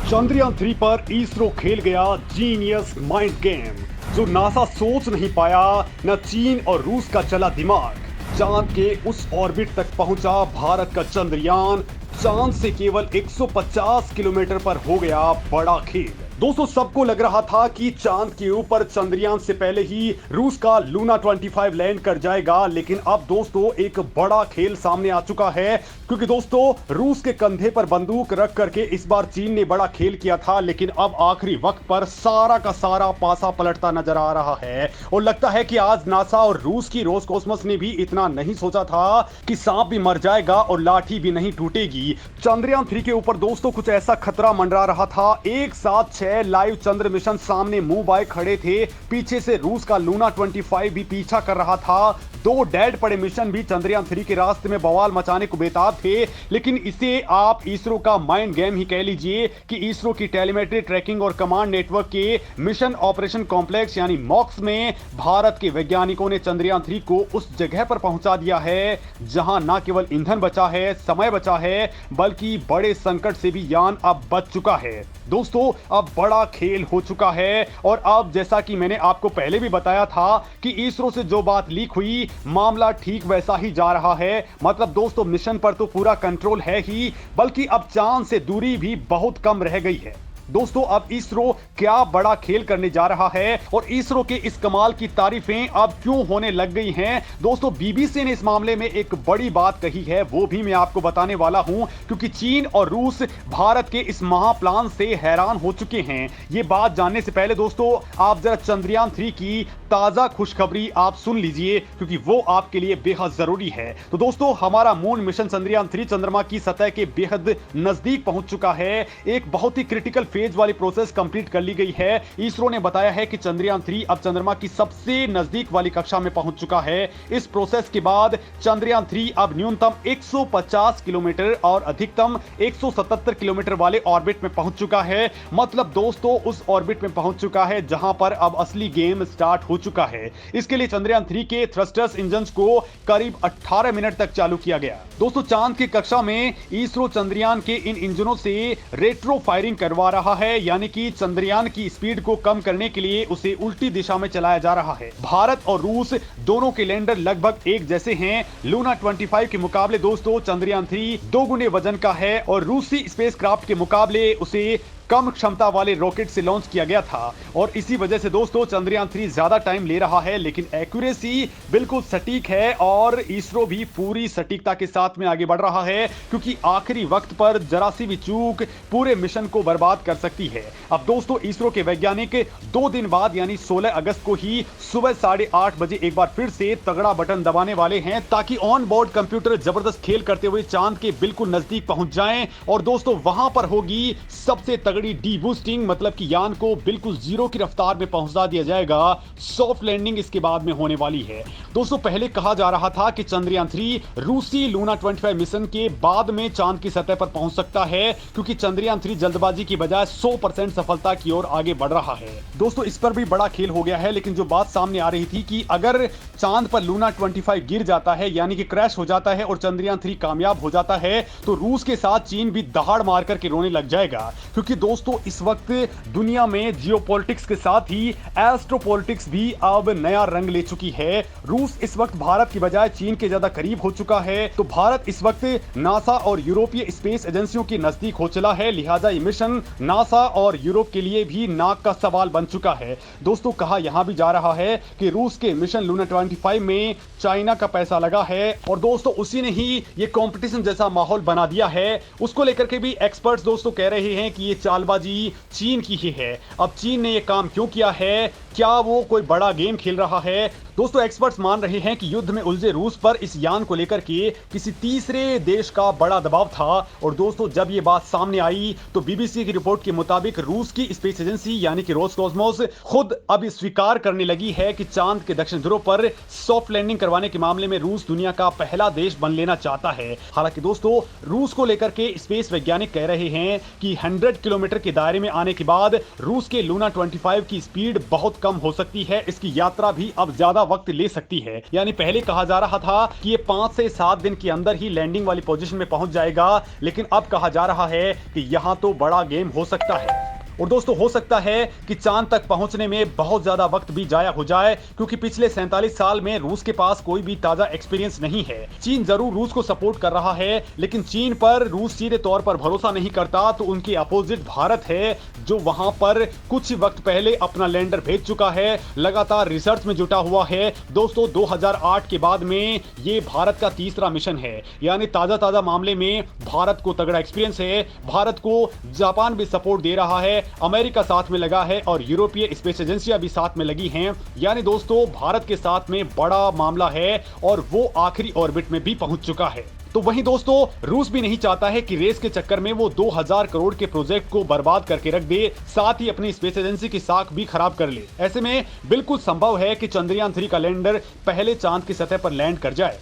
चंद्रयान 3 पर इसरो खेल गया जीनियस माइंड गेम। जो नासा सोच नहीं पाया, न चीन और रूस का चला दिमाग। चांद के उस ऑर्बिट तक पहुंचा भारत का चंद्रयान। चांद से केवल 150 किलोमीटर पर हो गया बड़ा खेल। दोस्तों, सबको लग रहा था कि चांद के ऊपर चंद्रयान से पहले ही रूस का लूना 25 लैंड कर जाएगा, लेकिन अब दोस्तों एक बड़ा खेल सामने आ चुका है। क्योंकि दोस्तों रूस के कंधे पर बंदूक रख करके इस बार चीन ने बड़ा खेल किया था, लेकिन अब आखिरी वक्त पर सारा का सारा पासा पलटता नजर आ रहा है। और लगता है कि आज नासा और रूस की रोसकोसमोस ने भी इतना नहीं सोचा था कि सांप भी मर जाएगा और लाठी भी नहीं टूटेगी। चंद्रयान 3 के ऊपर दोस्तों कुछ ऐसा खतरा मंडरा रहा था। एक साथ 6 लाइव चंद्र मिशन सामने मुंह बाय खड़े थे। पीछे से रूस का लूना 25 भी पीछा कर रहा था। 2 डेड पड़े मिशन भी चंद्रयान 3 के रास्ते में बवाल मचाने को बेताब थे। लेकिन इसे आप इसरो का माइंड गेम ही कह लीजिए कि इसरो की टेलीमेट्री ट्रैकिंग और कमांड नेटवर्क के मिशन ऑपरेशन कॉम्प्लेक्स यानी मॉक्स में भारत के वैज्ञानिकों ने चंद्रयान 3 को उस जगह पर पहुंचा दिया है जहां न केवल ईंधन बचा है, समय बचा है, बल्कि बड़े संकट से भी यान अब बच चुका है। दोस्तों, अब बड़ा खेल हो चुका है। और अब जैसा कि मैंने आपको पहले भी बताया था कि इसरो से जो बात लीक हुई, मामला ठीक वैसा ही जा रहा है। मतलब दोस्तों मिशन पर तो पूरा कंट्रोल है ही, बल्कि अब चांद से दूरी भी बहुत कम रह गई है। दोस्तों, अब इसरो क्या बड़ा खेल करने जा रहा है और इसरो के इस कमाल की तारीफें अब क्यों होने लग गई हैं। दोस्तों, बीबीसी ने इस मामले में एक बड़ी बात कही है, वो भी मैं आपको बताने वाला हूं। क्योंकि चीन और रूस भारत के इस महाप्लान से हैरान हो चुके हैं। ये बात जानने से पहले दोस्तों आप जरा चंद्रयान 3 की ताजा खुशखबरी आप सुन लीजिए, क्योंकि वो आपके लिए बेहद जरूरी है। तो दोस्तों, हमारा मून मिशन चंद्रयान 3 चंद्रमा की सतह के बेहद नजदीक पहुंच चुका है। एक बहुत ही क्रिटिकल फेज वाली प्रोसेस कंप्लीट कर ली गई है। इसरो ने बताया है कि चंद्रयान 3 अब चंद्रमा की सबसे नजदीक वाली कक्षा में पहुंच चुका है। इस प्रोसेस के बाद चंद्रयान 3 अब न्यूनतम 150 किलोमीटर और अधिकतम 177 किलोमीटर वाले ऑर्बिट में पहुंच चुका है। मतलब दोस्तों उस ऑर्बिट में पहुंच चुका है जहां पर अब असली गेम स्टार्ट हो चुका है। इसके लिए चंद्रयान 3 के थ्रस्टर्स इंजन्स को करीब 18 मिनट तक चालू किया गया। दोस्तों, चांद की कक्षा में इसरो चंद्रयान के इन इंजनों से रेट्रो फायरिंग करवा रहा है, यानी कि चंद्रयान की स्पीड को कम करने के लिए उसे उल्टी दिशा में चलाया जा रहा है। भारत और रूस दोनों के लैंडर लगभग एक जैसे हैं। लूना 25 के मुकाबले दोस्तों चंद्रयान 3 2 गुने वजन का है और रूसी स्पेसक्राफ्ट के मुकाबले उसे कम क्षमता वाले रॉकेट से लॉन्च किया गया था। और इसी वजह से दोस्तों चंद्रयान 3 ज्यादा टाइम ले रहा है, लेकिन एक्यूरेसी बिल्कुल सटीक है और इसरो भी पूरी सटीकता के साथ में आगे बढ़ रहा है। क्योंकि आखिरी वक्त पर जरा सी भी चूक पूरे मिशन को बर्बाद कर सकती है। अब दोस्तों इसरो के वैज्ञानिक 2 दिन बाद यानी 16 अगस्त को ही सुबह 8:30 बजे एक बार फिर से तगड़ा बटन दबाने वाले हैं, ताकि ऑन बोर्ड कंप्यूटर जबरदस्त खेल करते हुए चांद के बिल्कुल नजदीक पहुंच जाएं। और दोस्तों वहां पर होगी सबसे डी बूस्टिंग, मतलब कि यान को बिल्कुल जीरो की रफ्तार में पहुंचा दिया जाएगा। सॉफ्ट लैंडिंग इसके बाद में होने वाली है। दोस्तों, पहले कहा जा रहा था कि चंद्रयान 3 रूसी लूना 25 मिशन के बाद में चांद की सतह पर पहुंच सकता है, क्योंकि चंद्रयान 3 जल्दबाजी की बजाय 100% सफलता की ओर आगे बढ़ रहा है। दोस्तों, इस पर भी बड़ा खेल हो गया है। लेकिन जो बात सामने आ रही थी कि अगर चांद पर लूना 25 गिर जाता है, यानी कि क्रैश हो जाता है और चंद्रयान 3 कामयाब हो जाता है, तो रूस के साथ चीन भी दहाड़ मार करके रोने लग जाएगा। क्योंकि दोस्तों इस वक्त दुनिया में जियोपॉलिटिक्स के साथ ही एस्ट्रोपॉलिटिक्स भी अब नया रंग ले चुकी है। रूस इस वक्त भारत की बजाय चीन के ज्यादा करीब हो चुका है, तो भारत इस वक्त नासा और यूरोपीय स्पेस एजेंसियों के नजदीक हो चला है। लिहाजा ये मिशन नासा और यूरोप के लिए भी नाक का सवाल बन चुका है। दोस्तों, कहा यहां भी जा रहा है कि रूस के मिशन लूना 25 में चाइना का पैसा लगा है और दोस्तों उसी ने ही ये कंपटीशन जैसा माहौल बना दिया है। उसको लेकर के भी एक्सपर्ट्स दोस्तों कह रहे हैं कि ये चालबाजी चीन की ही है। अब चीन ने यह काम क्यों किया है? क्या वो कोई बड़ा गेम खेल रहा है? दोस्तों, एक्सपर्ट्स मान रहे हैं कि युद्ध में उलझे रूस पर इस यान को लेकर के किसी तीसरे देश का बड़ा दबाव था। और दोस्तों, जब ये बात सामने आई तो बीबीसी की रिपोर्ट के मुताबिक रूस की स्पेस एजेंसी यानी कि रोसकॉसमोस खुद अब स्वीकार करने लगी है कि चांद के दक्षिण ध्रुव पर सॉफ्ट लैंडिंग करवाने के मामले में रूस दुनिया का पहला देश बन लेना चाहता है। हालांकि दोस्तों, रूस को लेकर के स्पेस वैज्ञानिक कह रहे हैं कि 100 किलोमीटर के दायरे में आने के बाद रूस के लूना 25 की स्पीड बहुत कम हो सकती है, इसकी यात्रा भी अब ज्यादा वक्त ले सकती है। यानी पहले कहा जा रहा था कि ये 5 से 7 दिन के अंदर ही लैंडिंग वाली पोजीशन में पहुंच जाएगा, लेकिन अब कहा जा रहा है कि यहां तो बड़ा गेम हो सकता है। और दोस्तों हो सकता है कि चांद तक पहुंचने में बहुत ज्यादा वक्त भी जाया हो जाए, क्योंकि पिछले 47 साल में रूस के पास कोई भी ताजा एक्सपीरियंस नहीं है। चीन जरूर रूस को सपोर्ट कर रहा है, लेकिन चीन पर रूस सीधे तौर पर भरोसा नहीं करता, तो उनके अपोजिट भारत है, जो वहां पर कुछ वक्त पहले अपना लैंडर भेज चुका है, लगातार रिसर्च में जुटा हुआ है। दोस्तों 2008 के बाद में ये भारत का तीसरा मिशन है, यानी ताजा मामले में भारत को तगड़ा एक्सपीरियंस है। भारत को जापान भी सपोर्ट दे रहा है, अमेरिका साथ में लगा है और यूरोपीय स्पेस एजेंसियां भी साथ में लगी हैं। यानी दोस्तों भारत के साथ में बड़ा मामला है और वो आखिरी ऑर्बिट में भी पहुंच चुका है। तो वहीं दोस्तों रूस भी नहीं चाहता है कि रेस के चक्कर में वो 2000 करोड़ के प्रोजेक्ट को बर्बाद करके रख दे, साथ ही अपनी स्पेस एजेंसी की साख भी खराब कर ले। ऐसे में बिल्कुल संभव है कि चंद्रयान 3 का लैंडर पहले चांद की सतह पर लैंड कर जाए।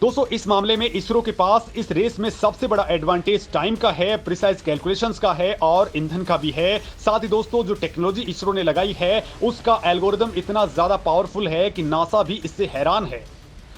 दोस्तों इस मामले में इसरो के पास इस रेस में सबसे बड़ा एडवांटेज टाइम का है, प्रिसाइज कैलकुलेशंस का है और ईंधन का भी है। साथ ही दोस्तों जो टेक्नोलॉजी इसरो ने लगाई है उसका एल्गोरिदम इतना ज्यादा पावरफुल है कि नासा भी इससे हैरान है।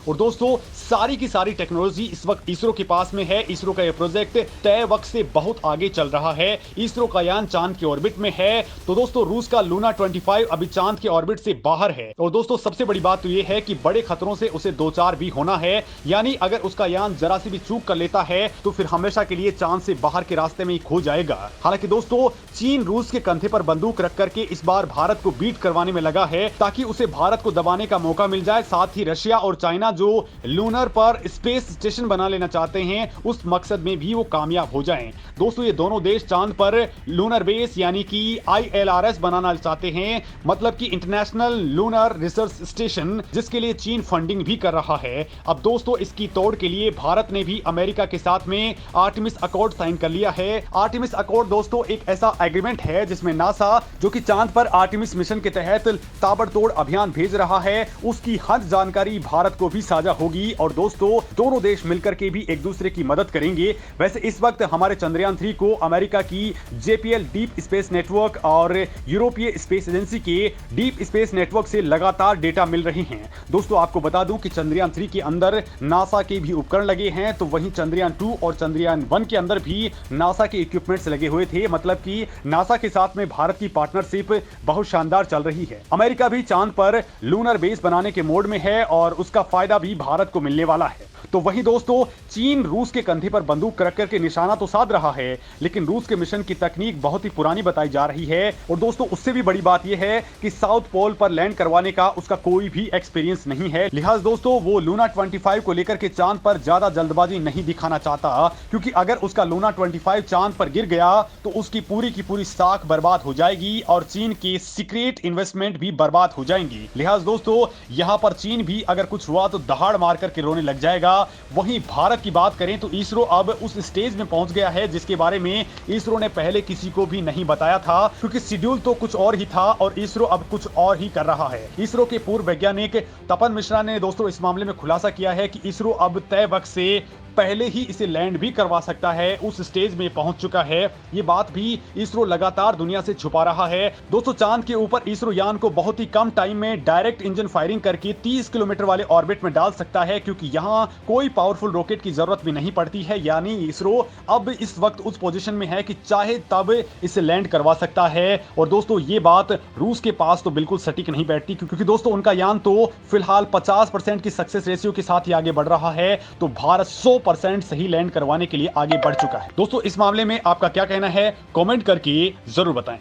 और दोस्तों सारी की सारी टेक्नोलॉजी इस वक्त इसरो के पास में है। इसरो का यह प्रोजेक्ट तय वक्त से बहुत आगे चल रहा है। इसरो का यान चांद के ऑर्बिट में है, तो दोस्तों रूस का लूना 25 अभी चांद के ऑर्बिट से बाहर है। और दोस्तों सबसे बड़ी बात तो यह है कि बड़े खतरों से उसे दो चार भी होना है, यानी अगर उसका यान जरा सी भी चूक कर लेता है तो फिर हमेशा के लिए चांद से बाहर के रास्ते में ही खो जाएगा। हालांकि दोस्तों चीन रूस के कंधे पर बंदूक रख करके इस बार भारत को बीट करवाने में लगा है, ताकि उसे भारत को दबाने का मौका मिल जाए। साथ ही रशिया और चाइना जो लूनर पर स्पेस स्टेशन बना लेना चाहते हैं, उस मकसद में भी वो कामयाब हो जाएं। दोस्तों ये दोनों देश चांद पर लूनर बेस यानी कि ILRS बनाना चाहते हैं, मतलब कि इंटरनेशनल लूनर रिसर्च स्टेशन, जिसके लिए चीन फंडिंग भी कर रहा है। अब दोस्तों इसकी तोड़ के लिए भारत ने भी अमेरिका के साथ में आर्टेमिस अकॉर्ड साइन कर लिया है। आर्टेमिस अकॉर्ड दोस्तों एक ऐसा एग्रीमेंट है जिसमें नासा जो कि चांद पर आर्टेमिस मिशन के तहत ताबड़तोड़ अभियान भेज रहा है, उसकी हर जानकारी भारत को भी साझा होगी। और दोस्तों दोनों देश मिलकर के भी एक दूसरे की मदद करेंगे। वैसे इस वक्त हमारे चंद्रयान 3 को अमेरिका की JPL डीप स्पेस नेटवर्क और यूरोपीय स्पेस एजेंसी के डीप स्पेस नेटवर्क से लगातार डेटा मिल रहे हैं। दोस्तों आपको बता दूं कि चंद्रयान 3 के अंदर नासा के भी उपकरण लगे हैं, तो वहीं चंद्रयान 2 और चंद्रयान 1 के अंदर भी नासा के इक्विपमेंट्स लगे हुए थे। मतलब कि नासा के साथ में भारत की पार्टनरशिप बहुत शानदार चल रही है। अमेरिका भी चांद पर लूनर बेस बनाने के मोड में है और उसका फायदा भी भारत को मिलने वाला है। तो वहीं दोस्तों चीन रूस के कंधे पर बंदूक रख करके निशाना तो साध रहा है, लेकिन रूस के मिशन की तकनीक बहुत ही पुरानी बताई जा रही है। और दोस्तों उससे भी बड़ी बात यह है कि साउथ पोल पर लैंड करवाने का उसका कोई भी एक्सपीरियंस नहीं है। लिहाज दोस्तों वो लूना 25 को लेकर के चांद पर ज्यादा जल्दबाजी नहीं दिखाना चाहता, क्योंकि अगर उसका लूना 25 चांद पर गिर गया तो उसकी की पूरी साख बर्बाद हो जाएगी और चीन की सीक्रेट इन्वेस्टमेंट भी बर्बाद हो जाएंगी। लिहाज दोस्तों यहां पर चीन भी अगर कुछ हुआ तो दहाड़ मार करके रोने लग जाएगा। वहीं भारत की बात करें तो इसरो अब उस स्टेज में पहुंच गया है जिसके बारे में इसरो ने पहले किसी को भी नहीं बताया था, क्योंकि शेड्यूल तो कुछ और ही था और इसरो अब कुछ और ही कर रहा है। इसरो के पूर्व वैज्ञानिक तपन मिश्रा ने दोस्तों इस मामले में खुलासा किया है कि इसरो अब तय वक्त से पहले ही इसे लैंड भी करवा सकता है, उस स्टेज में पहुंच चुका है। ये बात भी इसरो लगातार दुनिया से छुपा रहा है। दोस्तों चांद के ऊपर इसरो यान को बहुत ही कम टाइम में डायरेक्ट इंजन फायरिंग करके 30 किलोमीटर वाले ऑर्बिट में डाल सकता है, क्योंकि यहां कोई पावरफुल रॉकेट की जरूरत भी नहीं पड़ती है। यानी इसरो अब इस वक्त उस पोजीशन में है कि चाहे तब इसे लैंड करवा सकता है। और दोस्तों ये बात रूस के पास तो बिल्कुल सटीक नहीं बैठती, क्योंकि दोस्तों उनका यान तो फिलहाल 50% की सक्सेस रेशियो के साथ ही आगे बढ़ रहा है, तो भारत 100% सही लैंड करवाने के लिए आगे बढ़ चुका है। दोस्तों इस मामले में आपका क्या कहना है, कमेंट करके जरूर बताएं।